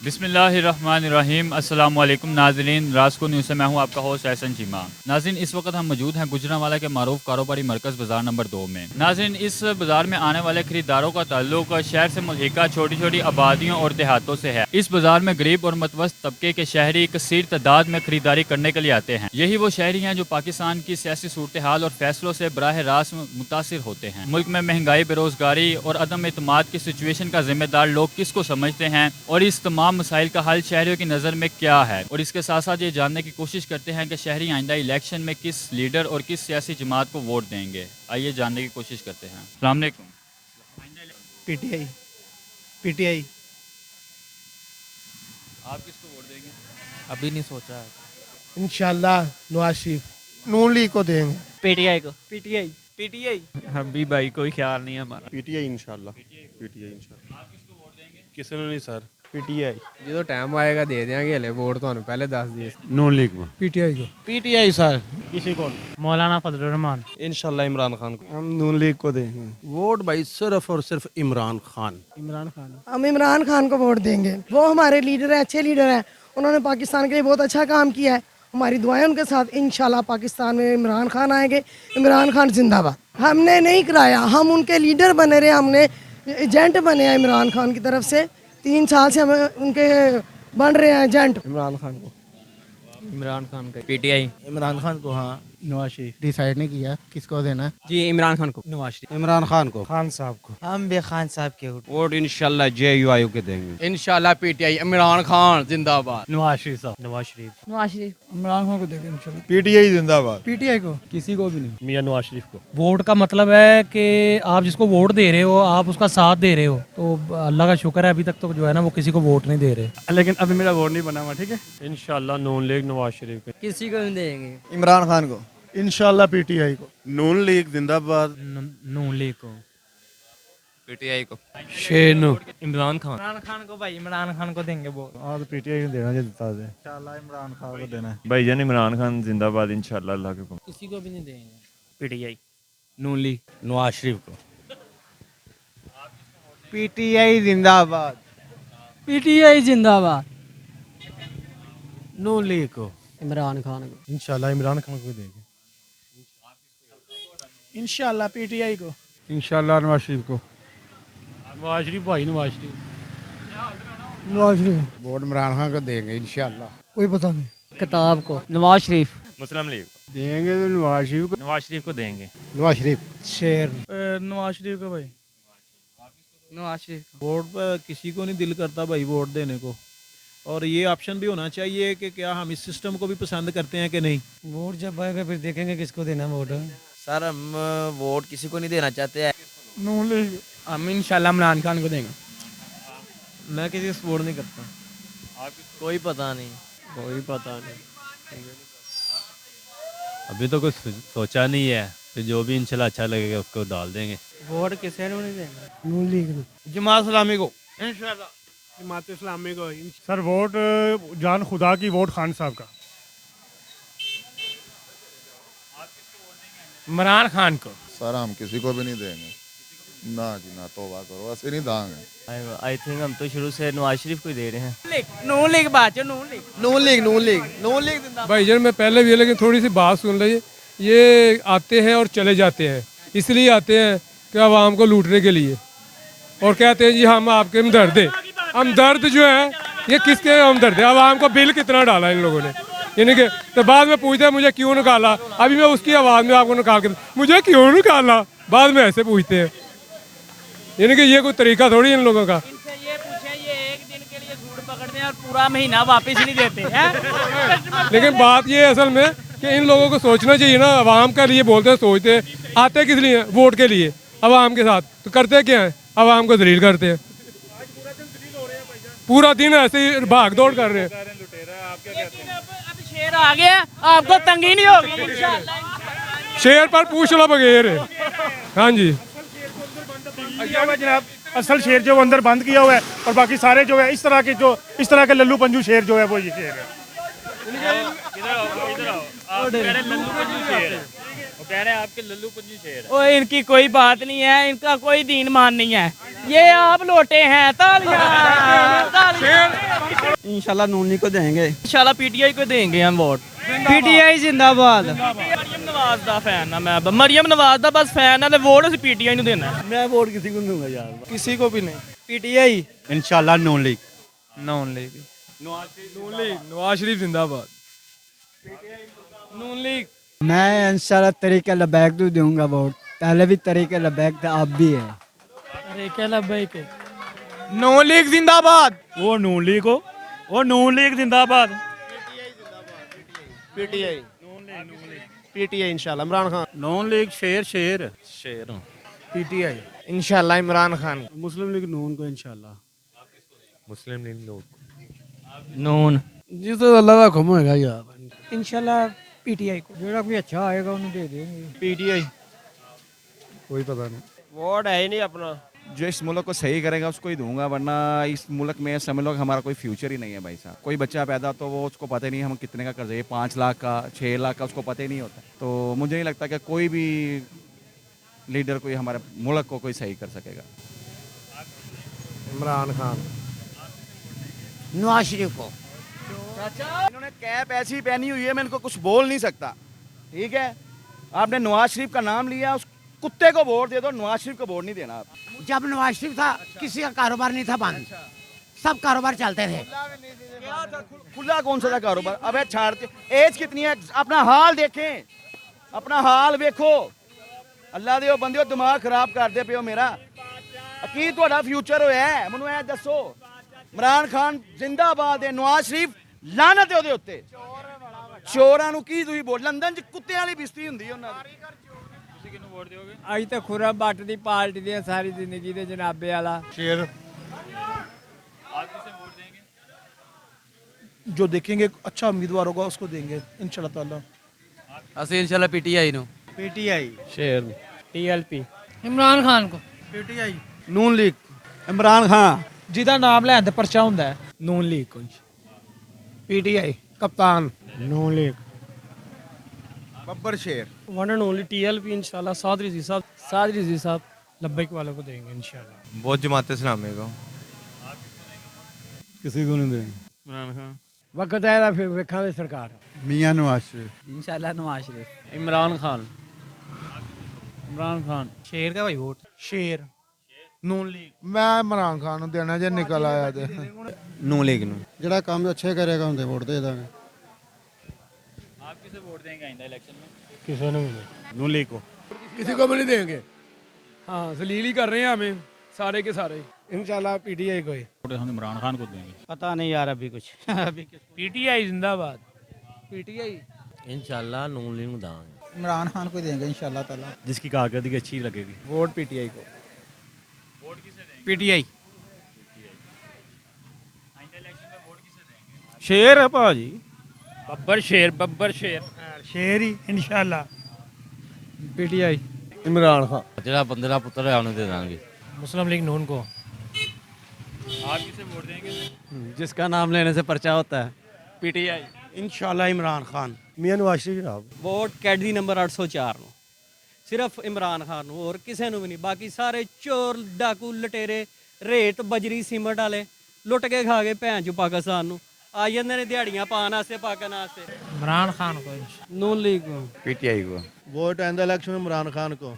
बिस्मिल्लाहिर्रहमानिर्रहीम। अस्सलाम वालेकुम नाज़रीन, रास्को न्यूज़ से मैं हूं आपका होस्ट एहसन चीमा। नाज़रीन, इस वक्त हम मौजूद हैं गुजरांवाला के मारूफ कारोबारी मरकज़ बाज़ार नंबर 2 में। नाज़रीन, इस बाज़ार में आने वाले खरीदारों का ताल्लुक शहर से मुल्हिका छोटी छोटी आबादियों और देहातों से है। इस बाज़ार में गरीब और मतवस्त तबके के शहरी कसीर तादाद में खरीदारी करने के लिए आते हैं। यही वो शहरी हैं जो पाकिस्तान की सियासी सूरत हाल और फैसलों से बराह रास्त मुतासिर होते हैं। मुल्क में महंगाई, बेरोजगारी और अदम एतमाद की सिचुएशन का जिम्मेदार लोग किसको समझते हैं और इस तमाम मसाइल का हल शहरियों की नज़र में क्या है, और इसके साथ साथ ये जानने की कोशिश करते हैं कि शहरी आइंदा इलेक्शन में किस लीडर और किस सियासी जमात को वोट देंगे। आइए जानने की कोशिश करते हैं। अस्सलाम वालेकुम। पीटीआई पीटीआई आप किसको वोट देंगे? अभी नहीं सोचा है। इंशाल्लाह नवाज शरीफ नून लीग को देंगे। पीटीआई को। पीटीआई पीटीआई अभी भाई कोई ख्याल नहीं है हमारा। पीटीआई इंशाल्लाह। पीटीआई इंशाल्लाह। आप किसको वोट देंगे? किसी ने नहीं सर। पीटीआई। जो टाइम आएगा दे देंगे, हले वोट तो पहले दस दिए। नून लीग में पीटीआई को। PTI sir. किसी को मौलाना फजल रहमान। इंशाल्लाह इमरान खान को। हम नून लीग को देंगे। वोट भाई सिर्फ और सिर्फ इमरान खान। इमरान खान। हम इमरान खान को वोट देंगे। वो हमारे लीडर हैं, अच्छे लीडर हैं। उन्होंने पाकिस्तान के लिए बहुत अच्छा काम किया है। हमारी दुआएं उनके साथ। इंशाल्लाह पाकिस्तान में इमरान खान आएंगे। इमरान खान जिंदाबाद। हमने नहीं कराया, हम उनके लीडर बने रहे, हमने एजेंट बने हैं इमरान खान की तरफ से। 3 साल से हम उनके बन रहे हैं एजेंट। इमरान खान को। इमरान खान का। पीटीआई। इमरान खान को। हाँ नवाज शरीफ डिसाइड नहीं किया किसको देना है। जी इमरान खान को। नवाज शरीफ। इमरान खान को। खान साहब को। हम भी खान साहब के वोट इंशाल्लाह जेयूआई के देंगे। इंशाल्लाह पीटीआई। इमरान खान जिंदाबाद। नवाज शरीफ साहब। नवाज शरीफ। नवाज शरीफ। इमरान खान को देंगे इंशाल्लाह। पीटीआई जिंदाबाद। पीटीआई को। किसी को भी नहीं। मियां नवाज शरीफ को। वोट का मतलब है कि आप जिसको वोट दे रहे हो आप उसका साथ दे रहे हो, तो अल्लाह का शुक्र है अभी तक तो जो है ना वो किसी को वोट नहीं दे रहे। लेकिन अभी मेरा वोट नहीं बना हुआ। ठीक है। इंशाल्लाह नून लीग नवाज शरीफ के। किसी को नहीं देंगे। इमरान खान को। इंशाल्लाह पीटीआई को। नून लीग जिंदाबाद। नून लीग को। पीटीआई को। शेनू। इमरान खान। इमरान खान को भाई, इमरान खान को देंगे वोट। हाँ तो पीटीआई को देना चाहिए। इंशाल्लाह इमरान खान को देना है। भाईजान इमरान खान जिंदाबाद इंशाल्लाह अल्लाह के हुक्म। किसी को भी नहीं देंगे। पीटीआई। नून लीग। नवाज शरीफ को। पीटीआई जिंदाबाद। पीटीआई जिंदाबाद। नून लीग को। इमरान खान को। इंशाल्लाह इमरान खान को देंगे। इंशाल्लाह पीटीआई को। इंशाल्लाह नवाज शरीफ को। नवाज शरीफ भाई, नवाज शरीफ। नवाज शरीफ। वोट इमरान खान को देंगे इंशाल्लाह। कोई पता नहीं। किताब को। नवाज शरीफ। मुस्लिम लीग देंगे तो नवाज शरीफ को। नवाज शरीफ को देंगे। नवाज शरीफ। शेर। नवाज शरीफ का भाई। नवाज शरीफ। वोट पर किसी को नहीं दिल करता भाई वोट देने को, और ये ऑप्शन भी होना चाहिए कि क्या हम इस सिस्टम को भी पसंद करते हैं कि नहीं। वोट जब आएगा फिर देखेंगे किसको देना वोट। सर हम वोट किसी को नहीं देना चाहते हैं। नून लीग। हम इंशाल्लाह इमरान खान को देंगे। मैं किसी को सपोर्ट नहीं करता। कोई पता नहीं। कोई पता नहीं। अभी तो कुछ सोचा नहीं है, फिर जो भी इंशाल्लाह अच्छा लगेगा उसको डाल देंगे। वोट किसी को नहीं देंगे। नून लीग। जमात इस्लामी को। इंशाल्लाह जमात इस्लामी को। सर वोट जान खुदा की, वोट खान साहब का। इमरान खान को। सर हम किसी को भी नहीं देंगे ना जी ना, तौबा करो, ऐसे नहीं देंगे। आई थिंक हम तो शुरू से नवाज शरीफ को दे रहे हैं। नून लीग बात है। नून लीग। नून लीग। नून लीग। नून लीग जिंदाबाद। भाईजान मैं पहले भी, लेकिन थोड़ी सी बात सुन लीजिए। ये आते हैं और चले जाते हैं, इसलिए आते हैं कि आवाम को लूटने के लिए, और कहते हैं जी हम आपके हमदर्द हैं। हमदर्द जो है ये किसके हमदर्द है? आवाम को बिल कितना डाला इन लोगों ने, यानी कि तो बाद में पूछते हैं मुझे क्यों निकाला। अभी मैं उसकी आवाज़ में आपको निकाल के मुझे क्यों निकाला, बाद में ऐसे पूछते हैं। यानी कि ये कोई तरीका थोड़ी इन लोगों का। इनसे ये पूछे, ये एक दिन के लिए झूठ पकड़ते हैं और पूरा महीना वापस नहीं देते हैं। लेकिन बात ये है असल में कि इन लोगों को सोचना चाहिए ना, आवाम के लिए बोलते हैं, सोचते हैं, आते किस लिए? वोट के लिए, आवाम के साथ। तो करते क्या है? आवाम को जलील करते हैं। पूरा दिन ऐसे ही भाग दौड़ कर रहे हैं। अब शेर आ गया, आपको तंगी नहीं होगी इंशाल्लाह। शेर पर पूछ लो बगैर है। हाँ जी जनाब, असल शेर जो अंदर बंद किया हुआ है, और बाकी सारे जो है इस तरह के लल्लू पंजू शेर जो है वो ये शेर है। कह रहे हैं आपके लल्लू पंजू शेर है। ओ इनकी कोई बात नहीं है, इनका कोई दीन मान नहीं है। ये आप लोटे हैं। तालियां। इंशाल्लाह नून लीग को देंगे। इंशाल्लाह पीटीआई को देंगे हम वोट। पीटीआई जिंदाबाद। मरियम नवाज दा फैन है मैं, मरियम नवाज दा बस फैन है, वोट ਅਸੀਂ पीटीआई ਨੂੰ देना है। मैं वोट किसी को दूंगा यार, किसी को भी नहीं। पीटीआई। इंशाल्लाह नून लीग। नून लीग। नवाज शरीफ जिंदाबाद। नून लीग। मैं इंशाल्लाह तरीके लबैक को दूंगा वोट, पहले भी तरीके लबैक था, अब भी है। तरीके लबैक। नून लीग जिंदाबाद। वो नून लीग हो, वो नून लीग जिंदाबाद। पीटीआई। पीटीआई इंशाल्लाह इमरान खान। नून लीग शेर शेर शेर पीटीआई इंशाल्लाह इमरान खान। मुस्लिम लीग नून को इंशाल्लाह। मुस्लिम लीग नून। नून जिस अल्लाह का हुक्म होएगा यार। इंशाल्लाह पीटीआई को, जेड़ा कोई अच्छा आएगा उन्हें दे देंगे। पीटीआई। कोई पता नहीं। वोट है ही नहीं अपना। जो इस मुल्क को सही करेगा उसको ही दूंगा, वरना इस मुल्क में समझ लो कि हमारा कोई फ्यूचर ही नहीं है भाई साहब। कोई बच्चा पैदा तो वो उसको पता ही नहीं हम कितने का कर्ज है, 5 लाख का 6 लाख का, उसको पता ही नहीं होता। तो मुझे नहीं लगता कि कोई भी लीडर कोई हमारे मुल्क को कोई सही कर सकेगा। इमरान खान। नवाज शरीफ को। इन्होंने कैप ऐसी पहनी हुई है, मैं इनको कुछ बोल नहीं सकता। ठीक है, आपने नवाज शरीफ का नाम लिया, उस कुत्ते को वोट दे दो, नवाज शरीफ को वोट नहीं देना आप। जब नवाज शरीफ था किसी का कारोबार नहीं था बंद, सब कारोबार चलते थे। खुला कौन सा था कारोबार? अबे छाड़ते, एज कितनी है, अपना हाल देखें, अपना हाल देखो। अल्लाह दे बंदे दिमाग खराब कर दे पियो मेरा। की ਤੁਹਾਡਾ फ्यूचर ਹੋਇਆ ਹੈ ਮੈਨੂੰ ਇਹ ਦੱਸੋ। इमरान खान जिंदाबाद है, नवाज शरीफ लानत है ਉਹਦੇ ਉੱਤੇ। ਚੋਰਾਂ ਨੂੰ ਕੀ ਤੁਸੀਂ ਬੋਲ, ਲੰਡਨ 'ਚ ਕੁੱਤਿਆਂ ਵਾਲੀ ਬਿਸਤੀ ਹੁੰਦੀ ਉਹਨਾਂ ਦੀ। ਤੁਸੀਂ ਕਿਹਨੂੰ ਵੋਟ ਦਿਓਗੇ? ਅੱਜ ਤਾਂ ਖੁਰਾ ਬੱਟ ਦੀ ਪਾਰਟੀ ਦੀ ਸਾਰੀ ਜ਼ਿੰਦਗੀ ਦੇ ਜਨਾਬੇ ਵਾਲਾ शेर। आप किसे वोट देंगे? जो देखेंगे अच्छा उम्मीदवार होगा उसको देंगे इंशाल्लाह ताला। ਅਸੀਂ इंशाल्लाह पीटीआई ਨੂੰ। पीटीआई। शेर टीएलपी। इमरान खान को। पीटीआई। नून लीग। इमरान खान। ਜਿਹਦਾ ਨਾਮ ਲੈਣ ਤੇ ਪਰਚਾ ਹੁੰਦਾ ਹੈ। नून लीग को। पीटीआई कप्तान। नून लीग। बब्बर शेर। वन एंड ओनली टीएलपी इंशाल्लाह। साद रिजी साहब लब्बैक वालों को देंगे इंशाल्लाह। बहुत जमात इस्लामी को। किसी को नहीं देंगे। इमरान खान। वक्त आएगा फिर वेखांगे सरकार। मियां नवाज शरीफ। इंशाल्लाह नवाज शरीफ। इमरान खान। इमरान खान। शेर का भाई वोट। शेर। नून लीग। मैं इमरान खान ਨੂੰ ਦੇਣਾ ਜੇ ਨਿਕਲ ਆਇਆ ਤੇ। नून लीग ਨੂੰ। ਜਿਹੜਾ ਕੰਮ ਅੱਛੇ ਕਰੇਗਾ ਉਹਦੇ ਵੋਟ ਦੇ ਦਾਂਗੇ। आप किसे वोट देंगे आइंदा इलेक्शन में? किसी ने भी नहीं। नून लीग को। किसी को भी नहीं देंगे। हाँ जलील ही कर रहे हैं हमें सारे के सारे। इंशाल्लाह पीटीआई को। वोट हम इमरान खान को देंगे। पता नहीं यार अभी कुछ। अभी पीटीआई जिंदाबाद। पीटीआई। इंशाल्लाह नून लीग में दांगे। इमरान खान को देंगे इंशाल्लाह ताला। जिसकी कारकर्दगी अच्छी लगेगी। वोट पीटीआई को। वोट किसे देंगे? पीटीआई। आइंदा इलेक्शन में वोट किसे देंगे? शेर है भाजी। बब्बर शेर। शेर ही इंशाल्लाह। पीटीआई। इमरान खान। ਜਿਹੜਾ ਬੰਦੇ ਦਾ ਪੁੱਤਰ ਹੈ ਉਹਨੂੰ ਦੇ ਦਾਂਗੇ। मुस्लिम लीग नून को। आप किसे वोट देंगे? जिसका नाम लेने से पर्चा होता है। पीटीआई। इंशाल्लाह इमरान खान। मियां नवाज शरीफ जनाब। ਵੋਟ ਕੈਟਰੀ ਨੰਬਰ 804 ਨੂੰ। ਸਿਰਫ ਇਮਰਾਨ ਖਾਨ ਨੂੰ, ਹੋਰ ਕਿਸੇ ਨੂੰ ਵੀ ਨਹੀਂ। ਬਾਕੀ ਸਾਰੇ ਚੋਰ ਡਾਕੂ ਲਟੇਰੇ ਰੇਤ ਬਜਰੀ ਸੀਮਟ ਵਾਲੇ ਲੁੱਟ ਕੇ ਖਾ ਗਏ ਭੈਣ ਚੋ ਪਾਕਿਸਤਾਨ ਨੂੰ। ਆ ਜਾਂਦੇ ਨੇ ਦਿਹਾੜੀਆਂ ਪਾਉਣ ਵਾਸਤੇ ਪਾਕਨ ਵਾਸਤੇ। ਇਮਰਾਨ ਖਾਨ को। नून लीग को। पीटीआई को। वोट आइंदा इलेक्शन में इमरान खान को।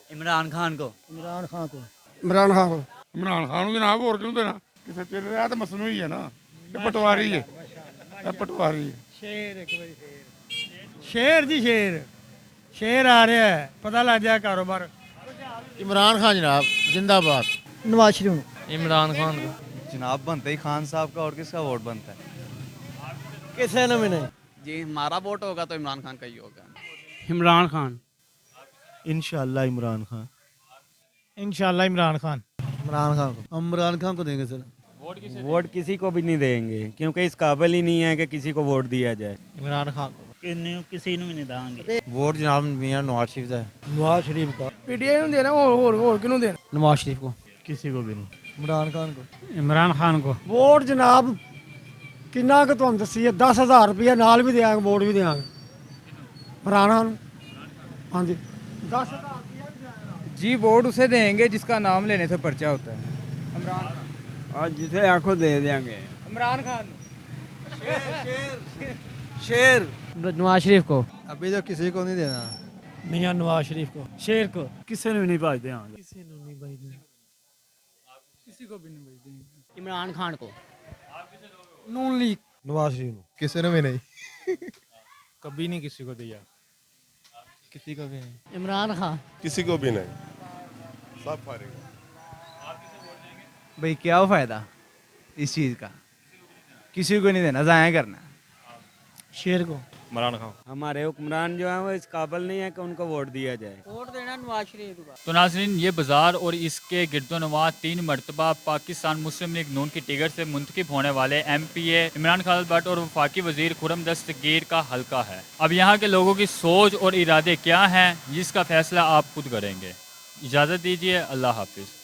इमरान खान को। इमरान खान को। इमरान खान को। इमरान खान को जनाब और क्यों देना? किसे चल रहा है तो मसनू ही है ना, ये पटवारी है, ये पटवारी है। शेर एक बारी शेर जी शेर आ रहा है, पता लग जाए कारोबार। इमरान खान जनाब जिंदाबाद। नवाज शरीफ। इमरान खान को। जनाब बनता ही खान साहब का, और किसका वोट बनता है? किसे ने भी नहीं। जी हमारा वोट होगा तो इमरान खान का ही होगा। इमरान खान। इंशाल्लाह इमरान खान। इंशाल्लाह इमरान खान। इमरान खान को। इमरान खान को देंगे सर। वोट किसी को भी नहीं देंगे क्योंकि इस काबिल ही नहीं है कि किसी को वोट दिया जाए। इमरान खान को। किसी को भी नहीं देंगे। वोट जनाब मियां नवाज शरीफ का है। नवाज शरीफ का। पीटीआई ਨੂੰ ਦੇਣਾ ਹੋਰ ਕਿਹਨੂੰ ਦੇਣਾ? नवाज शरीफ को। किसी को भी नहीं। इमरान खान को। इमरान खान को। वोट जनाब किन्ना क तुहानू दस्सीए 10,000 रुपया नाल भी देंगे, वोट भी देंगे इमरान खान। हाँ जी 10,000 जी वोट उसे देंगे जिसका नाम लेने से पर्चा होता है। इमरान खान। और जिसे आंखों दे देंगे। इमरान खान शेर नवाज शरीफ को। अभी तो किसी को नहीं देना। मियां नवाज शरीफ को। शेर को। किसी ने भी नहीं भाजते हाँ इमरान खान को। नून लीग। नवाज शरीफ को। किसी ने भी नहीं। कभी नहीं किसी को दिया। किसी को भी नहीं। इमरान खान। किसी को भी नहीं, सब फारिग। भाई क्या फ़ायदा इस चीज़ का, किसी को नहीं देना, ज़ाया करना। शेर को। इमरान खान। हमारे हुक्मरान जो हैं वो इस काबिल नहीं है कि उनको वोट दिया जाए। वोट देना नवाज शरीफ को। तो नाज़रीन, ये बाज़ार और इसके गिरदोनवा 3 मरतबा पाकिस्तान मुस्लिम लीग नून की टिकट से मुंतखब होने वाले MPA इमरान खान भट्ट और वफाकी वज़ीर खुर्रम दस्तगीर का हल्का है। अब यहाँ के लोगों की सोच और इरादे क्या हैं, जिसका फैसला आप खुद करेंगे। इजाज़त दीजिए, अल्लाह हाफिज़।